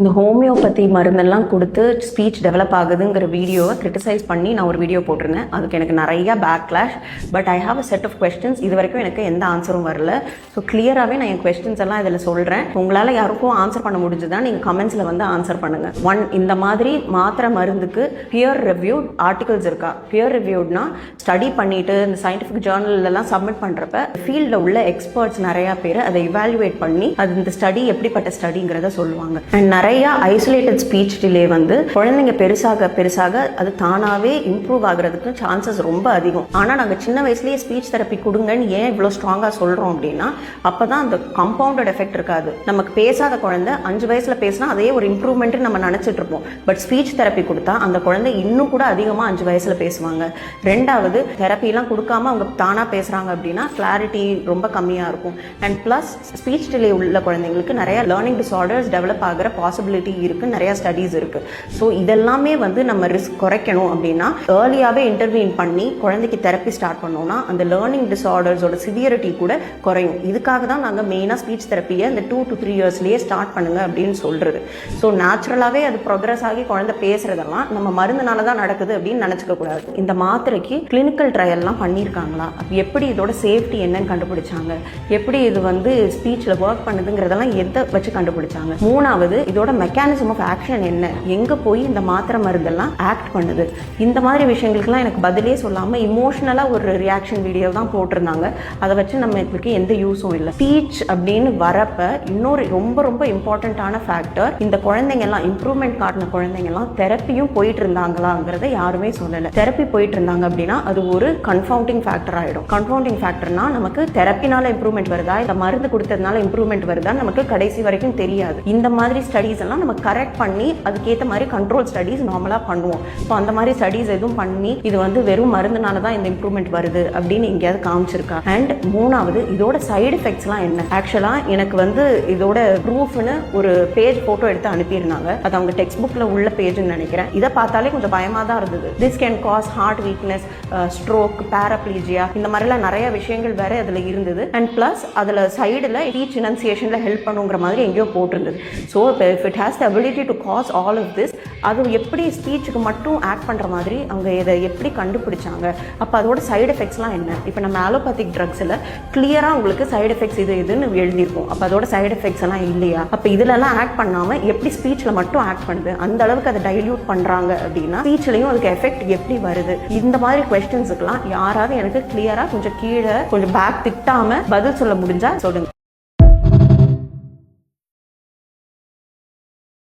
இந்த ஹோமியோபதி மருந்தெல்லாம் கொடுத்து ஸ்பீச் டெவலப் ஆகுதுங்கிற வீடியோவை கிரிட்டிசைஸ் பண்ணி நான் ஒரு வீடியோ போட்டிருந்தேன். அதுக்கு எனக்கு நிறையா backlash. But I have a set of questions. இது வரைக்கும் எனக்கு எந்த ஆன்சரும் வரல. ஸோ கிளியராகவே நான் என் கொஸ்டின்ஸ் எல்லாம் இதில் சொல்கிறேன். உங்களால் யாருக்கும் ஆன்சர் பண்ண முடிஞ்சுதான் நீங்கள் கமெண்ட்ஸில் வந்து ஆன்சர் பண்ணுங்கள். இந்த மாதிரி மாத்திரை மருந்துக்கு பியர் ரிவ்யூட் ஆர்டிகல்ஸ் இருக்கா? பியர் ரிவ்யூட்னா ஸ்டடி பண்ணிட்டு இந்த சயின்டிஃபிக் ஜேர்னல்லாம் சப்மிட் பண்ணுறப்ப ஃபீல்டில் உள்ள எக்ஸ்பர்ட்ஸ் நிறையா பேர் அதை இவாலுவேட் பண்ணி அது இந்த ஸ்டடி எப்படிப்பட்ட ஸ்டடிங்கிறத சொல்லுவாங்க. அண்ட் நிறைய ஐசோலேட்டட் ஸ்பீச் டிலே வந்து குழந்தைங்க பெருசாக அது தானாகவே இம்ப்ரூவ் ஆகுறதுக்கு சான்சஸ் ரொம்ப அதிகம். ஆனால் நாங்கள் சின்ன வயசுலேயே ஸ்பீச் தெரப்பி கொடுங்கன்னு ஏன் இவ்வளோ ஸ்ட்ராங்காக சொல்கிறோம் அப்படின்னா, அப்போ தான் அந்த கம்பவுண்டட் எஃபெக்ட் இருக்காது. நமக்கு பேசாத குழந்தை 5 வயசில் பேசினா அதே ஒரு இம்ப்ரூவ்மெண்ட்டு நம்ம நினச்சிட்டு இருப்போம். பட் ஸ்பீச் தெரப்பி கொடுத்தா அந்த குழந்தை இன்னும் கூட அதிகமாக 5 வயசில் பேசுவாங்க. ரெண்டாவது, தெரப்பிலாம் கொடுக்காம அவங்க தானாக பேசுகிறாங்க அப்படின்னா கிளாரிட்டி ரொம்ப கம்மியாக இருக்கும். அண்ட் ப்ளஸ் ஸ்பீச் டிலே உள்ள குழந்தைங்களுக்கு நிறைய லேர்னிங் டிஸார்டர்ஸ் டெவலப் ஆகிற பாசிபிலிட்டி இருக்குது, நிறைய ஸ்டடீஸ் இருக்குது. ஸோ இதெல்லாமே வந்து நம்ம ரிஸ்க் குறைக்கணும் அப்படின்னா ஏர்லியாகவே இன்டர்வீன் பண்ணி குழந்தைக்கு தெரப்பி ஸ்டார்ட் பண்ணோம்னா அந்த லேர்னிங் டிஸார்டர்ஸோட சிவியரிட்டி கூட குறையும். இதுக்காக தான் நாங்கள் மெயினாக ஸ்பீச் தெரப்பியை இந்த 2 to 3 இயர்ஸ்லேயே ஸ்டார்ட் பண்ணுங்க அப்படின்னு சொல்கிறது. ஸோ நேச்சுரலாகவே அது ப்ரோக்ரஸ் ஆகி குழந்தை பேசுகிறதெல்லாம் நம்ம மருந்துனால தான் நடக்குது அப்படின்னு நினச்சிக்க கூடாது. இந்த மாத்திரைக்கு கிளினிக்கல் ட்ரையல்லாம் பண்ணியிருக்காங்களா, எப்படி இதோட சேஃப்டி என்னன்னு கண்டுபிடிச்சாங்க, எப்படி இது வந்து ஸ்பீச்சில் ஒர்க் பண்ணுதுங்கிறதெல்லாம் எதை வச்சு கண்டுபிடிச்சாங்க. மூணாவது, இதோட மெக்கானிசம் ஆஃப் ஆக்ஷன் என்ன, எங்கே போய் இந்த மாத்திரை மருந்தெல்லாம் ஆக்ட் பண்ணுது. இந்த மாதிரி விஷயங்களுக்குலாம் எனக்கு பதிலே சொல்லாமல் இமோஷனலாக ஒரு ரியாக்ஷன் வீடியோ தான் போட்டிருந்தாங்க. அதை வச்சு நம்மளுக்கு எந்த யூஸும் இல்லை. ஸ்பீச் அப்படின்னு வரப்ப இன்னொரு ரொம்ப ரொம்ப இம்பார்ட்டண்ட்டான ஃபேக்டர், இந்த குழந்தைங்கெல்லாம் இம்ப்ரூவ்மெண்ட் காட்டின குழந்தைங்கெல்லாம் தெரப்பியும் போயிட்டு இருந்தாங்களாங்கிறத யாருமே சொல்லலை. தெரப்பி போயிட்டு இருந்தாங்க அப்படின்னா அது ஒரு கன்ஃபவுண்டிங் ஃபேக்டர் ஆகிடும். கன்ஃபவுண்டிங் ஃபேக்டர்னா நமக்கு தெரப்பினால இம்ப்ரூவ்மெண்ட் வருதா, இந்த மருந்து கொடுத்ததுனால இம்ப்ரூவ்மெண்ட் வருதா நமக்கு கடைசி வரைக்கும் தெரியாது. இந்த மாதிரி ஸ்டடீஸ் எல்லாம் நம்ம கரெக்ட் பண்ணி அதுக்கேற்ற மாதிரி கண்ட்ரோல் ஸ்டடீஸ் நார்மலாக பண்ணுவோம். ஸோ அந்த மாதிரி ஸ்டடீஸ் எதுவும் பண்ணி இது வந்து வெறும் மருந்துனால தான் இந்த இம்ப்ரூவ்மெண்ட் வருது அப்படின்னு எங்கேயாவது காமிச்சிருக்கா? அண்ட் மூணாவது, இதோட சைடு எஃபெக்ட்ஸ்லாம் என்ன? ஆக்சுவலாக எனக்கு வந்து இதோட ப்ரூஃப்னு ஒரு பேஜ் ஃபோட்டோ எடுத்து அனுப்பியிருந்தாங்க. அது அவங்க டெக்ஸ்ட் புக்கில் உள்ள பேஜ்னு நினைக்கிறேன். இதை பார்த்தாலே கொஞ்சம் பயமாக தான் இருந்தது. This can cause heart weakness, stroke, paraplegia, இந்த மாதிரிலாம் நிறைய விஷயங்கள் வேற அதில் இருந்தது. அண்ட் ப்ளஸ் அதில் சைடில் ஸ்பீச் இனன்சியேஷனில் ஹெல்ப் பண்ணுங்கிற மாதிரி எங்கேயோ போட்டிருந்தது. So if it has the ability to cause all of this, அது எப்படி ஸ்பீச்சுக்கு மட்டும் ஆக்ட் பண்ணுற மாதிரி அவங்க இதை எப்படி கண்டுபிடிச்சாங்க? அப்போ அதோட சைடு எஃபெக்ட்ஸ்லாம் என்ன? இப்போ நம்ம ஆலோபதிக் ட்ரக்ஸில் கிளியராக உங்களுக்கு சைடு எஃபெக்ட்ஸ் இதுன்னு எழுதியிருப்போம். அப்போ அதோட சைடு எஃபெக்ட்ஸ் எல்லாம் இல்லையா? அப்போ இதிலெல்லாம் ஆக்ட் பண்ணாமல் எப்படி ஸ்பீச்சில் மட்டும் ஆக்ட் பண்ணுது? அந்த அளவுக்கு அதை டைல்யூட் பண்ணுறாங்க அப்படின்னா ஸ்பீச்லையும் அதுக்கு எஃபெக்ட் எப்படி வருது? இந்த மாதிரி கொஸ்டின்ஸுக்கெல்லாம் யாராவது எனக்கு கிளியராக கொஞ்சம் கீழே கொஞ்சம் பேக் திட்டாமல் பதில் சொல்ல முடிஞ்சால் சொல்லுங்கள்.